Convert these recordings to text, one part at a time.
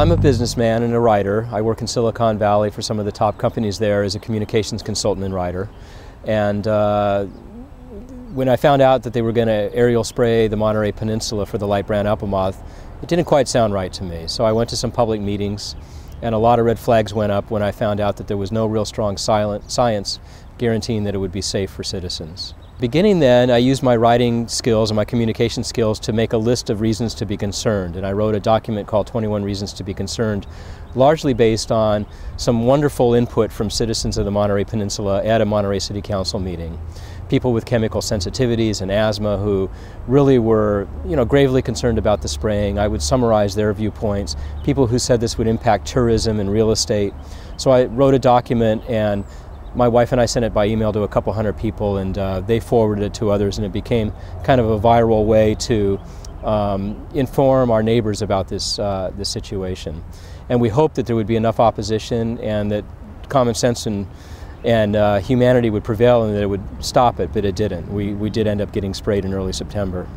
I'm a businessman and a writer. I work in Silicon Valley for some of the top companies there as a communications consultant and writer. And when I found out that they were going to aerial spray the Monterey Peninsula for the light brown apple moth, it didn't quite sound right to me. So I went to some public meetings, and a lot of red flags went up when I found out that there was no real strong science guaranteeing that it would be safe for citizens. Beginning then, I used my writing skills and my communication skills to make a list of reasons to be concerned, and I wrote a document called 21 Reasons to be Concerned, largely based on some wonderful input from citizens of the Monterey Peninsula at a Monterey City Council meeting. People with chemical sensitivities and asthma who really were, gravely concerned about the spraying. I would summarize their viewpoints. People who said this would impact tourism and real estate. So I wrote a document, and my wife and I sent it by email to a couple hundred people, and they forwarded it to others, and it became kind of a viral way to inform our neighbors about this situation. And we hoped that there would be enough opposition and that common sense and humanity would prevail and that it would stop it, but it didn't. We did end up getting sprayed in early September.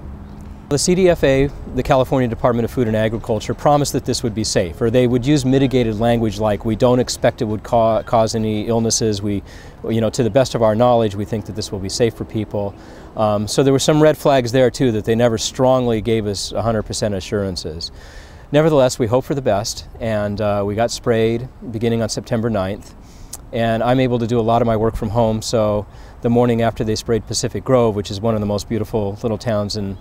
The CDFA, the California Department of Food and Agriculture, promised that this would be safe, or they would use mitigated language like, we don't expect it would cause any illnesses. To the best of our knowledge, we think that this will be safe for people. So there were some red flags there too, that they never strongly gave us 100% assurances. Nevertheless, we hope for the best, and we got sprayed beginning on September 9th. And I'm able to do a lot of my work from home, so the morning after they sprayed Pacific Grove, which is one of the most beautiful little towns in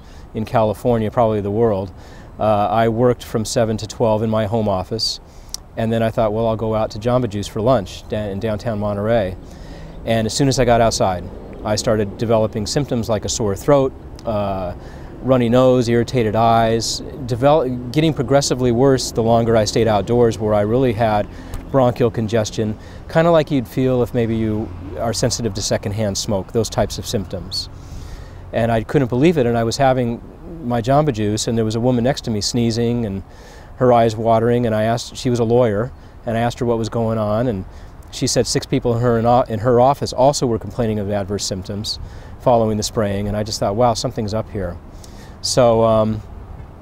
California, probably the world, I worked from 7 to 12 in my home office. And then I thought, well, I'll go out to Jamba Juice for lunch in downtown Monterey. And as soon as I got outside, I started developing symptoms like a sore throat, runny nose, irritated eyes, getting progressively worse the longer I stayed outdoors, where I really had bronchial congestion, kind of like you'd feel if maybe you are sensitive to secondhand smoke, those types of symptoms. And I couldn't believe it, and I was having my Jamba Juice, and there was a woman next to me sneezing and her eyes watering, and I asked, she was a lawyer, and I asked her what was going on, and she said 6 people in her office also were complaining of adverse symptoms following the spraying, and I just thought, wow, something's up here. So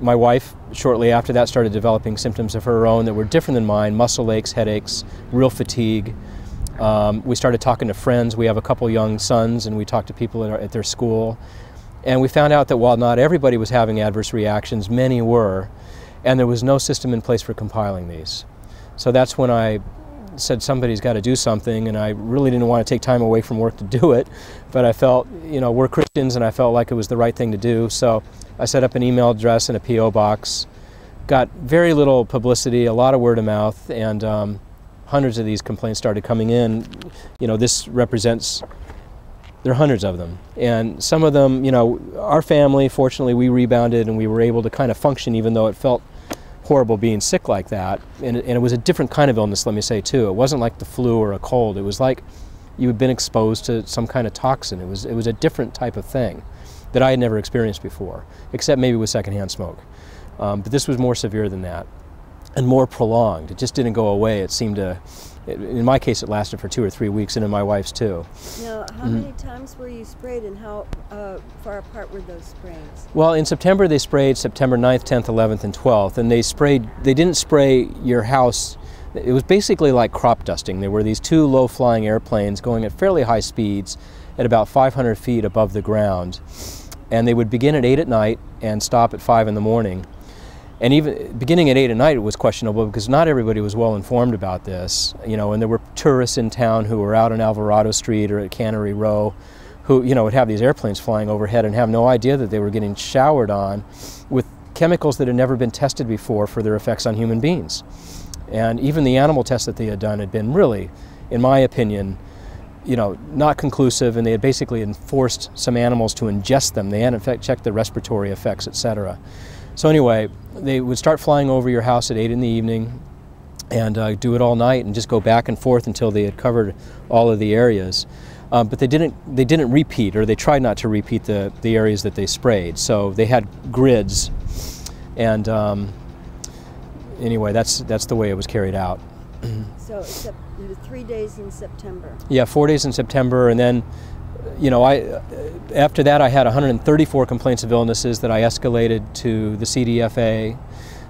my wife, shortly after that, started developing symptoms of her own that were different than mine: muscle aches, headaches, real fatigue. We started talking to friends. We have a couple young sons, and we talked to people at their school. And we found out that while not everybody was having adverse reactions, many were, and there was no system in place for compiling these. So that's when I said somebody's got to do something, and I really didn't want to take time away from work to do it, but I felt, we're Christians, and I felt like it was the right thing to do. So I set up an email address and a P.O. box, got very little publicity, a lot of word of mouth, and hundreds of these complaints started coming in. This represents, there are hundreds of them. And some of them, our family, fortunately, we rebounded and we were able to kind of function, even though it felt horrible being sick like that. And it was a different kind of illness, let me say, too. It wasn't like the flu or a cold. It was like you had been exposed to some kind of toxin. It was a different type of thing that I had never experienced before, except maybe with secondhand smoke. But this was more severe than that and more prolonged. It just didn't go away. It seemed to, in my case, it lasted for 2 or 3 weeks, and in my wife's too. Now, how many times were you sprayed, and how far apart were those sprays? Well, in September they sprayed September 9th, 10th, 11th, and 12th, and they didn't spray your house. It was basically like crop dusting. There were these 2 low-flying airplanes going at fairly high speeds at about 500 feet above the ground. And they would begin at 8 at night and stop at 5 in the morning. And even beginning at 8 at night, it was questionable because not everybody was well informed about this. And there were tourists in town who were out on Alvarado Street or at Cannery Row who, would have these airplanes flying overhead and have no idea that they were getting showered on with chemicals that had never been tested before for their effects on human beings. And even the animal tests that they had done had been really, in my opinion, not conclusive, and they had basically enforced some animals to ingest them. They hadn't in fact checked the respiratory effects, etc. So anyway, they would start flying over your house at 8 in the evening and do it all night and just go back and forth until they had covered all of the areas. But they didn't repeat, or they tried not to repeat the areas that they sprayed. So they had grids, and anyway, that's the way it was carried out. So it was 3 days in September. Yeah, 4 days in September, and then, after that I had 134 complaints of illnesses that I escalated to the CDFA.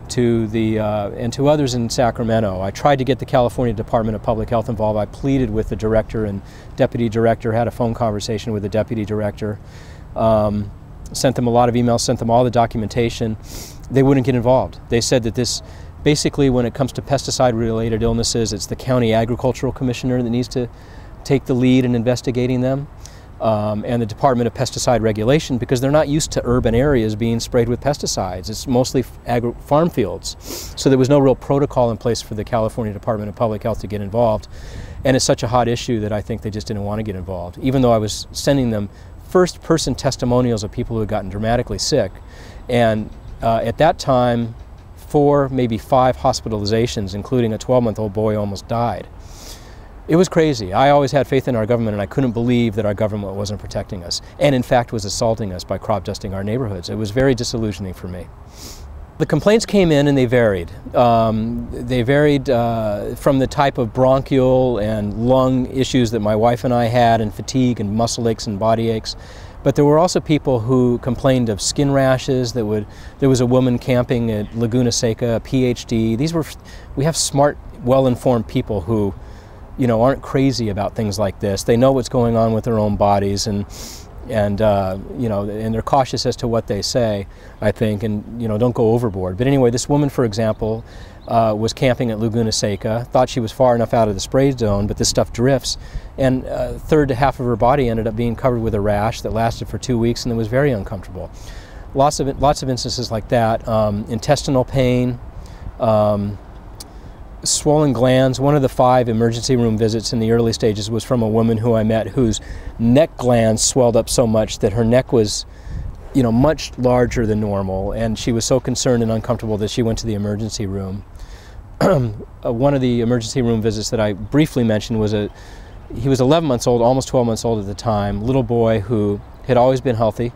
to the and to others in Sacramento. I tried to get the California Department of Public Health involved. I pleaded with the director and deputy director, had a phone conversation with the deputy director, sent them a lot of emails, sent them all the documentation. They wouldn't get involved. They said that this, basically when it comes to pesticide-related illnesses, it's the county agricultural commissioner that needs to take the lead in investigating them. And the Department of Pesticide Regulation, because they're not used to urban areas being sprayed with pesticides. It's mostly farm fields. So there was no real protocol in place for the California Department of Public Health to get involved. And it's such a hot issue that I think they just didn't want to get involved, even though I was sending them first-person testimonials of people who had gotten dramatically sick. And at that time, 4, maybe 5 hospitalizations, including a 12-month-old boy, almost died. It was crazy. I always had faith in our government, and I couldn't believe that our government wasn't protecting us, and in fact was assaulting us by crop dusting our neighborhoods. It was very disillusioning for me. The complaints came in and they varied. They varied from the type of bronchial and lung issues that my wife and I had, and fatigue and muscle aches and body aches. But there were also people who complained of skin rashes. There was a woman camping at Laguna Seca, a PhD. We have smart, well-informed people who, you know, aren't crazy about things like this. They know what's going on with their own bodies, and you know, and they're cautious as to what they say, I think, and you know, don't go overboard. But anyway, this woman, for example, was camping at Laguna Seca, thought she was far enough out of the spray zone, but this stuff drifts, and a third to half of her body ended up being covered with a rash that lasted for 2 weeks, and it was very uncomfortable. Lots of instances like that. Intestinal pain. Swollen glands. One of the 5 emergency room visits in the early stages was from a woman who I met whose neck glands swelled up so much that her neck was, you know, much larger than normal, and she was so concerned and uncomfortable that she went to the emergency room. One of the emergency room visits that I briefly mentioned was he was 11 months old, almost 12 months old at the time, little boy who had always been healthy,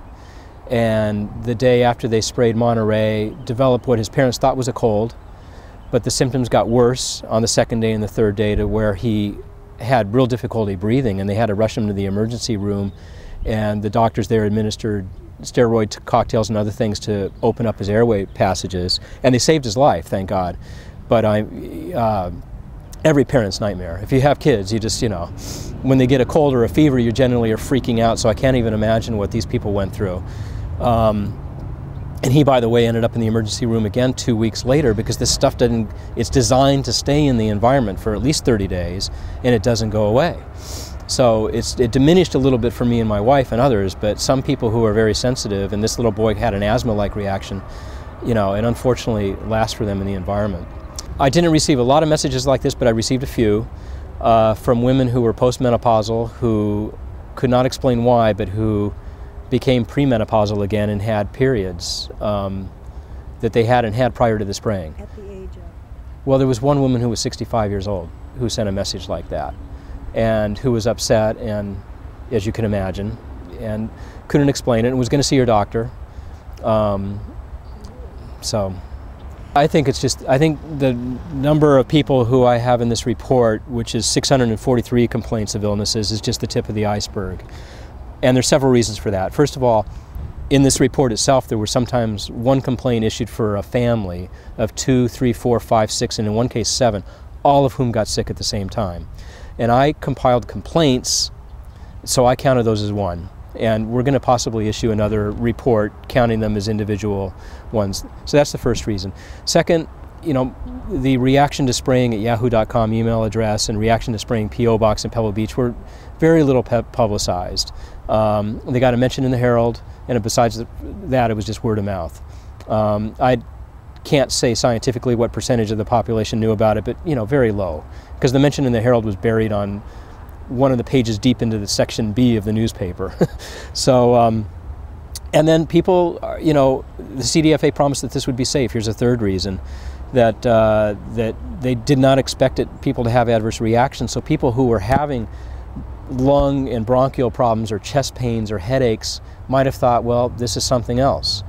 and the day after they sprayed Monterey developed what his parents thought was a cold. But the symptoms got worse on the 2nd day and the 3rd day to where he had real difficulty breathing, and they had to rush him to the emergency room, and the doctors there administered steroid cocktails and other things to open up his airway passages, and they saved his life, thank God. But every parent's nightmare. If you have kids, you just, you know, when they get a cold or a fever, you generally are freaking out, so I can't even imagine what these people went through. And he, by the way, ended up in the emergency room again 2 weeks later, because this stuff it's designed to stay in the environment for at least 30 days, and it doesn't go away. So it diminished a little bit for me and my wife and others, but some people who are very sensitive, and this little boy had an asthma-like reaction, you know, and unfortunately lasts for them in the environment. I didn't receive a lot of messages like this, but I received a few from women who were postmenopausal, who could not explain why, but who became premenopausal again and had periods that they hadn't had prior to the spraying. At the age of? Well, there was one woman who was 65 years old who sent a message like that, and who was upset, and as you can imagine, and couldn't explain it, and was going to see her doctor. So I think the number of people who I have in this report, which is 643 complaints of illnesses, is just the tip of the iceberg. And there's several reasons for that. First of all, in this report itself, there were sometimes 1 complaint issued for a family of 2, 3, 4, 5, 6, and in one case 7, all of whom got sick at the same time. And I compiled complaints, so I counted those as 1. And we're going to possibly issue another report counting them as individual ones. So that's the first reason. Second, you know, the reaction to spraying at yahoo.com email address and reaction to spraying P.O. Box in Pebble Beach were very little publicized. They got a mention in the Herald, and besides that, it was just word of mouth. I can't say scientifically what percentage of the population knew about it, but you know, very low, because the mention in the Herald was buried on one of the pages deep into the section B of the newspaper. So, and then people, you know, the CDFA promised that this would be safe. Here's a third reason, that that they did not expect people to have adverse reactions. So people who were having lung and bronchial problems or chest pains or headaches might have thought, well, this is something else.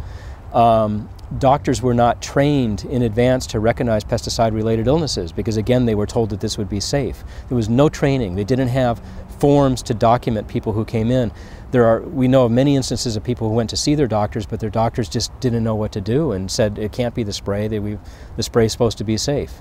Doctors were not trained in advance to recognize pesticide-related illnesses because, again, they were told that this would be safe. There was no training. They didn't have forms to document people who came in. We know of many instances of people who went to see their doctors, but their doctors just didn't know what to do and said it can't be the spray. The spray is supposed to be safe.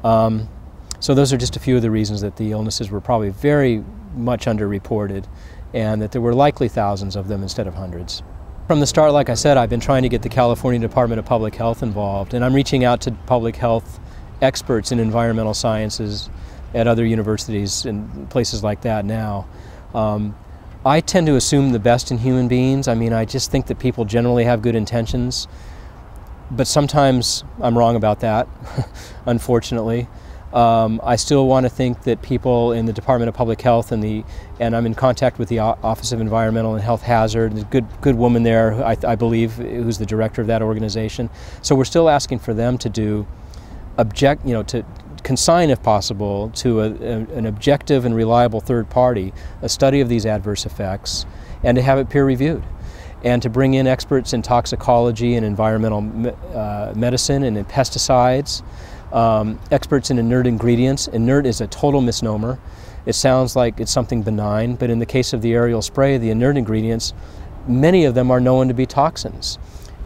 So those are just a few of the reasons that the illnesses were probably very much underreported, and that there were likely thousands of them instead of hundreds. From the start, like I said, I've been trying to get the California Department of Public Health involved, and I'm reaching out to public health experts in environmental sciences at other universities and places like that now. I tend to assume the best in human beings. I mean, I just think that people generally have good intentions, but sometimes I'm wrong about that, unfortunately. I still want to think that people in the Department of Public Health and I'm in contact with the Office of Environmental and Health Hazard. There's a good woman there, I believe, who's the director of that organization. So we're still asking for them to do to consign, if possible, to an objective and reliable third party a study of these adverse effects, and to have it peer reviewed, and to bring in experts in toxicology and environmental medicine and in pesticides. Experts in inert ingredients. Inert is a total misnomer. It sounds like it's something benign, but in the case of the aerial spray, the inert ingredients, many of them are known to be toxins.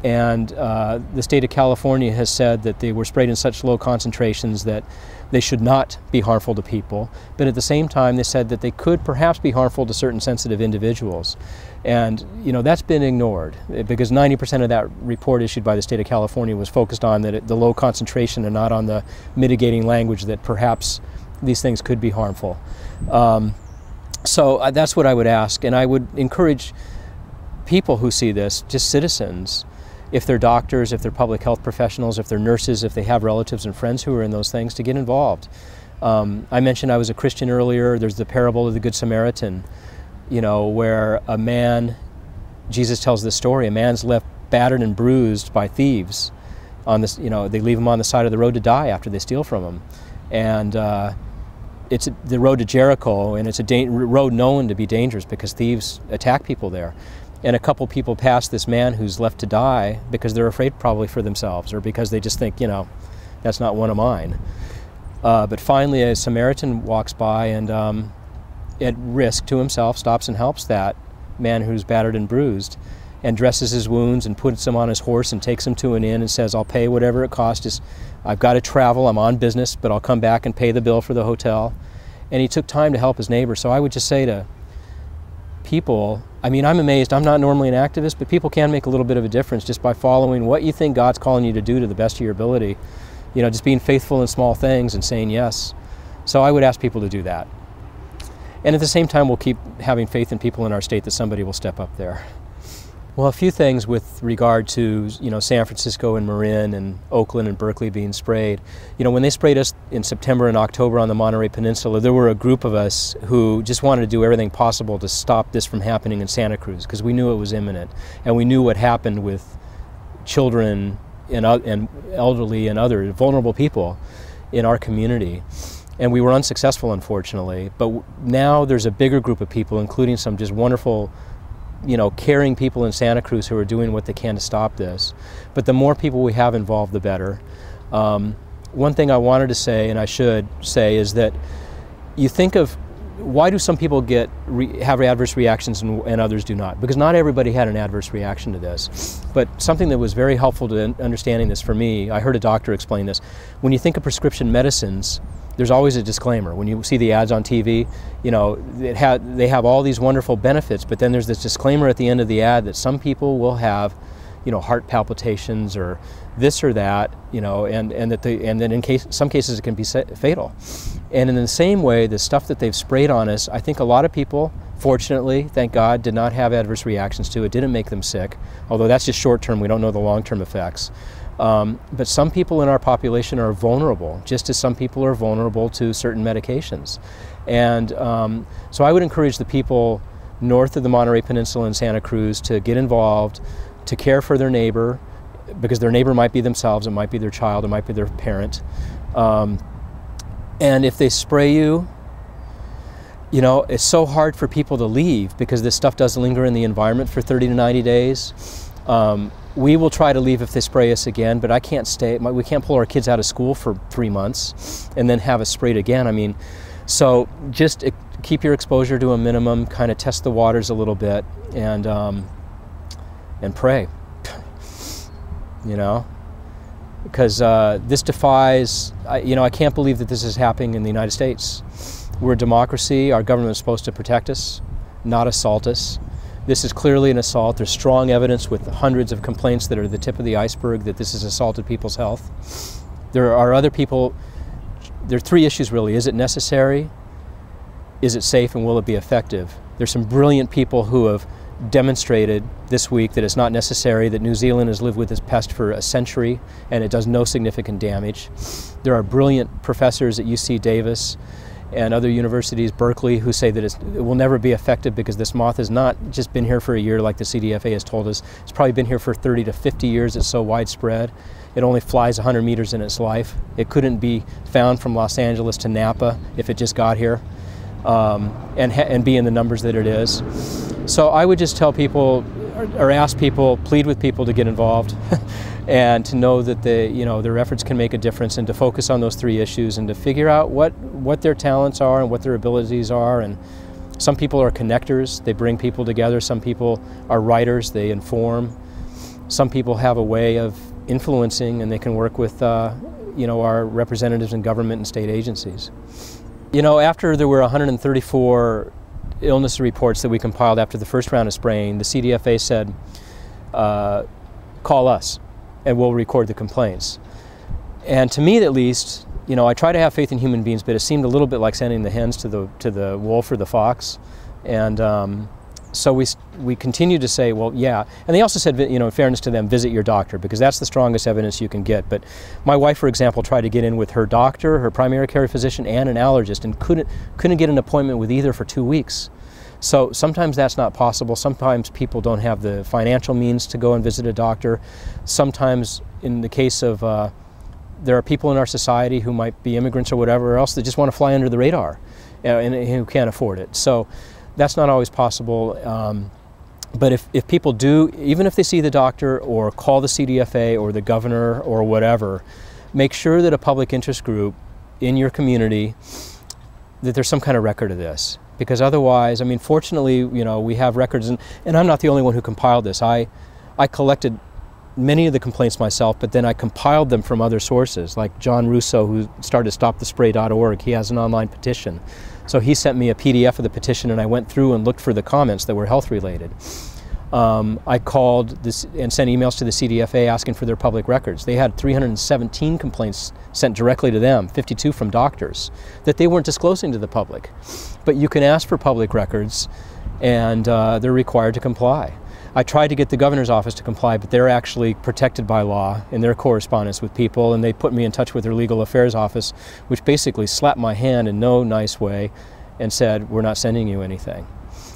And the state of California has said that they were sprayed in such low concentrations that they should not be harmful to people. But at the same time, they said that they could perhaps be harmful to certain sensitive individuals. And that's been ignored, because 90% of that report issued by the state of California was focused on the low concentration and not on the mitigating language that perhaps these things could be harmful. So that's what I would ask, and I would encourage people who see this, just citizens, if they're doctors, if they're public health professionals, if they're nurses, if they have relatives and friends who are in those things, to get involved. I mentioned I was a Christian earlier. There's the parable of the Good Samaritan, where a man, Jesus tells this story, a man's left battered and bruised by thieves. They leave him on the side of the road to die after they steal from him. And it's the road to Jericho, and it's a road known to be dangerous because thieves attack people there. And a couple people pass this man who's left to die because they're afraid probably for themselves, or because they just think, that's not one of mine. But finally a Samaritan walks by and at risk to himself stops and helps that man who's battered and bruised, and dresses his wounds and puts him on his horse and takes him to an inn and says, I'll pay whatever it costs. I've got to travel, I'm on business, but I'll come back and pay the bill for the hotel. And he took time to help his neighbor. So I would just say to people, I'm amazed, I'm not normally an activist, but people can make a little bit of a difference just by following what you think God's calling you to do to the best of your ability. Just being faithful in small things and saying yes. So I would ask people to do that. And at the same time, we'll keep having faith in people in our state that somebody will step up there. Well, a few things with regard to, San Francisco and Marin and Oakland and Berkeley being sprayed. When they sprayed us in September and October on the Monterey Peninsula, there were a group of us who just wanted to do everything possible to stop this from happening in Santa Cruz, because we knew it was imminent, and we knew what happened with children and elderly and other vulnerable people in our community. And we were unsuccessful, unfortunately. But now there's a bigger group of people, including some just wonderful, caring people in Santa Cruz who are doing what they can to stop this. But the more people we have involved, the better. One thing I wanted to say, and I should say, is that you think of, why do some people have adverse reactions and others do not? Because not everybody had an adverse reaction to this. But something that was very helpful to understanding this for me, I heard a doctor explain this. When you think of prescription medicines, there's always a disclaimer. When you see the ads on TV, they have all these wonderful benefits, but then there's this disclaimer at the end of the ad that some people will have, heart palpitations or this or that, and then in some cases it can be fatal. And in the same way, the stuff that they've sprayed on us, I think a lot of people, fortunately, thank God, did not have adverse reactions to it, didn't make them sick, although that's just short term, we don't know the long-term effects. But some people in our population are vulnerable, just as some people are vulnerable to certain medications. And so I would encourage the people north of the Monterey Peninsula in Santa Cruz to get involved, to care for their neighbor, because their neighbor might be themselves, it might be their child, it might be their parent. And if they spray you, it's so hard for people to leave because this stuff does linger in the environment for 30 to 90 days. We will try to leave if they spray us again, but I can't stay. We can't pull our kids out of school for 3 months and then have us sprayed again. So just keep your exposure to a minimum, kind of test the waters a little bit, and pray, you know, because this defies, I can't believe that this is happening in the United States. We're a democracy. Our government is supposed to protect us, not assault us. This is clearly an assault. There's strong evidence with hundreds of complaints that are the tip of the iceberg that this has assaulted people's health. There are other people. There are three issues really. Is it necessary? Is it safe, and will it be effective? There's some brilliant people who have demonstrated this week that it's not necessary, that New Zealand has lived with this pest for a century and it does no significant damage. There are brilliant professors at UC Davis and other universities, Berkeley, who say that it will never be effective because this moth has not just been here for a year like the CDFA has told us. It's probably been here for 30 to 50 years. It's so widespread. It only flies 100 meters in its life. It couldn't be found from Los Angeles to Napa if it just got here and be in the numbers that it is. So I would just tell people, or ask people, plead with people to get involved and to know that their efforts can make a difference, and to focus on those three issues and to figure out what their talents are and what their abilities are. And some people are connectors, they bring people together. Some people are writers, they inform. Some people have a way of influencing, and they can work with our representatives in government and state agencies. After there were 134 illness reports that we compiled after the first round of spraying, the CDFA said, call us and we'll record the complaints. And to me at least, I try to have faith in human beings, but it seemed a little bit like sending the hens to the wolf or the fox. And so we continued to say, well, yeah. And they also said, in fairness to them, visit your doctor, because that's the strongest evidence you can get. But my wife, for example, tried to get in with her doctor, her primary care physician, and an allergist, and couldn't get an appointment with either for 2 weeks. So sometimes that's not possible. Sometimes people don't have the financial means to go and visit a doctor. Sometimes, in the case of, there are people in our society who might be immigrants or whatever else that just want to fly under the radar and who can't afford it. So that's not always possible. But if people do, even if they see the doctor or call the CDFA or the governor or whatever, make sure that a public interest group in your community, that there's some kind of record of this. Because otherwise, fortunately, we have records, and I'm not the only one who compiled this. I collected many of the complaints myself, but then I compiled them from other sources, like John Russo, who started StopTheSpray.org. He has an online petition. So he sent me a PDF of the petition, and I went through and looked for the comments that were health related. I called and sent emails to the CDFA asking for their public records. They had 317 complaints sent directly to them, 52 from doctors, that they weren't disclosing to the public. But you can ask for public records, and they're required to comply. I tried to get the governor's office to comply, but they're actually protected by law in their correspondence with people, and they put me in touch with their legal affairs office, which basically slapped my hand in no nice way and said, we're not sending you anything,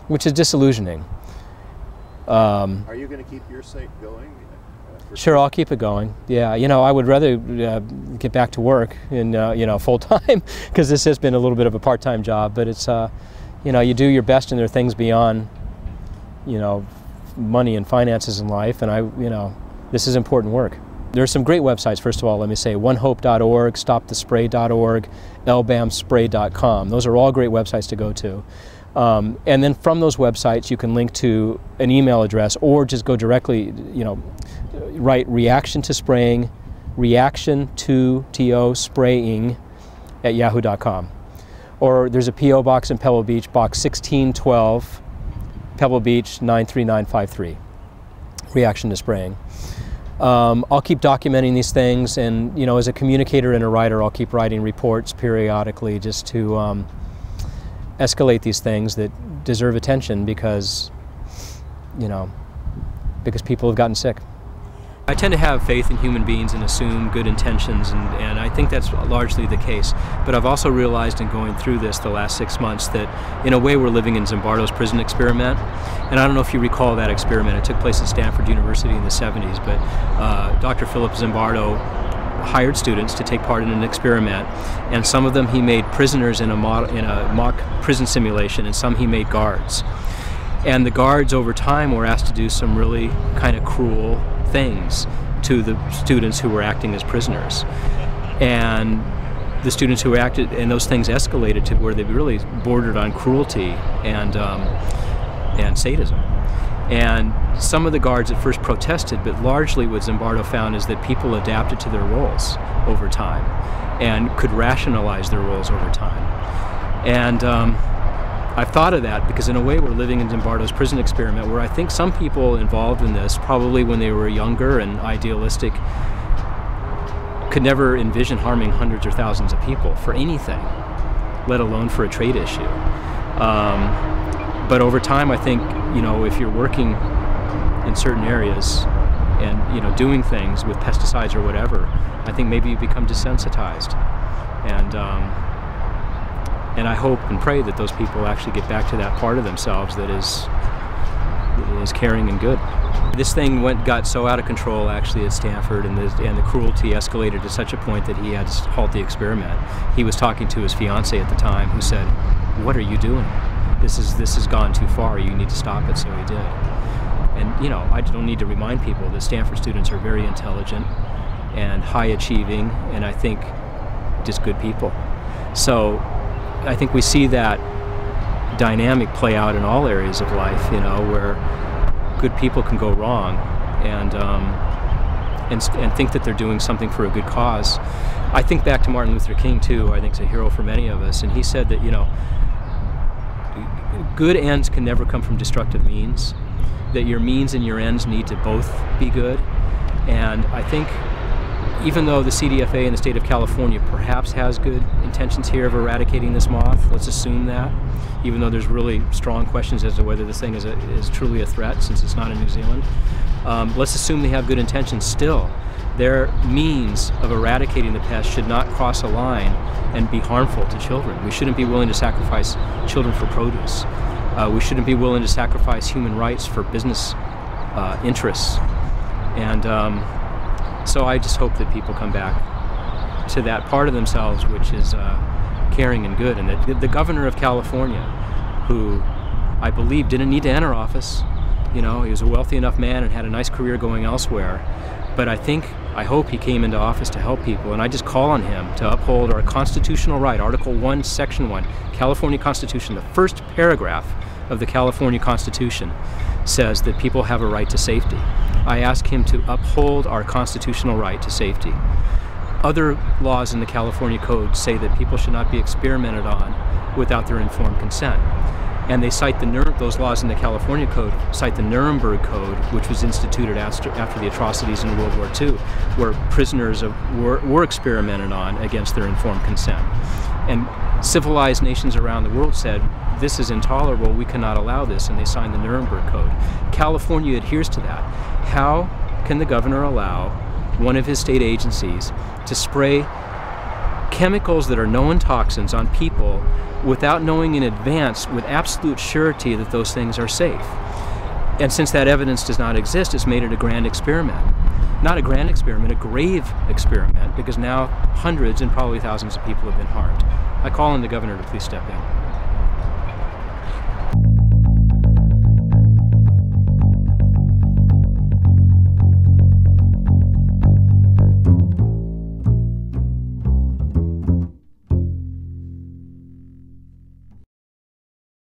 which is disillusioning. Are you going to keep your site going? Sure, I'll keep it going. Yeah, I would rather get back to work in, full time, because this has been a little bit of a part-time job. But it's, you do your best, and there are things beyond, money and finances in life. And this is important work. There are some great websites. First of all, let me say onehope.org, stopthespray.org, lbamspray.com. Those are all great websites to go to. And then from those websites, you can link to an email address, or just go directly, write reaction to spraying, spraying at yahoo.com. Or there's a P.O. box in Pebble Beach, box 1612, Pebble Beach 93953, reaction to spraying. I'll keep documenting these things, and as a communicator and a writer, I'll keep writing reports periodically just to escalate these things that deserve attention, because people have gotten sick. I tend to have faith in human beings and assume good intentions, and I think that's largely the case. But I've also realized in going through this the last 6 months that in a way we're living in Zimbardo's prison experiment. And I don't know if you recall that experiment. It took place at Stanford University in the 70s, but Dr. Philip Zimbardo hired students to take part in an experiment, and some of them he made prisoners in a mock prison simulation, and some he made guards. And the guards over time were asked to do some really kind of cruel things to the students who were acting as prisoners. And the students who acted, and those things escalated to where they really bordered on cruelty and sadism. And some of the guards at first protested, but largely what Zimbardo found is that people adapted to their roles over time and could rationalize their roles over time. And I've thought of that because in a way we're living in Zimbardo's prison experiment, where I think some people involved in this, probably when they were younger and idealistic, could never envision harming hundreds or thousands of people for anything, let alone for a trade issue. But over time, I think, you know, if you're working in certain areas and, you know, doing things with pesticides or whatever, I think maybe you become desensitized. And I hope and pray that those people actually get back to that part of themselves that is caring and good. This thing got so out of control actually at Stanford, and the cruelty escalated to such a point that he had to halt the experiment. He was talking to his fiancée at the time, who said, "What are you doing? This has gone too far. You need to stop it." So he did. And you know, I don't need to remind people that Stanford students are very intelligent and high achieving, and I think just good people. So I think we see that dynamic play out in all areas of life, you know, where good people can go wrong and think that they're doing something for a good cause. I think back to Martin Luther King too. I think he's a hero for many of us, and he said that, you know, good ends can never come from destructive means, that your means and your ends need to both be good. And I think even though the CDFA in the state of California perhaps has good intentions here of eradicating this moth, let's assume that, even though there's really strong questions as to whether this thing is truly a threat since it's not in New Zealand, let's assume they have good intentions still. Their means of eradicating the pest should not cross a line and be harmful to children. We shouldn't be willing to sacrifice children for produce. We shouldn't be willing to sacrifice human rights for business interests. And so I just hope that people come back to that part of themselves which is caring and good. And that the governor of California, who I believe didn't need to enter office, you know, he was a wealthy enough man and had a nice career going elsewhere, but I hope he came into office to help people, and I just call on him to uphold our constitutional right, Article 1, Section 1, California Constitution. The first paragraph of the California Constitution says that people have a right to safety. I ask him to uphold our constitutional right to safety. Other laws in the California Code say that people should not be experimented on without their informed consent. And they cite those laws in the California Code cite the Nuremberg Code, which was instituted after the atrocities in World War II, where prisoners were experimented on against their informed consent. And civilized nations around the world said, this is intolerable, we cannot allow this, and they signed the Nuremberg Code. California adheres to that. How can the governor allow one of his state agencies to spray chemicals that are known toxins on people without knowing in advance with absolute surety that those things are safe? And since that evidence does not exist, it's made it a grand experiment. Not a grand experiment, a grave experiment, because now hundreds and probably thousands of people have been harmed. I call on the governor to please step in.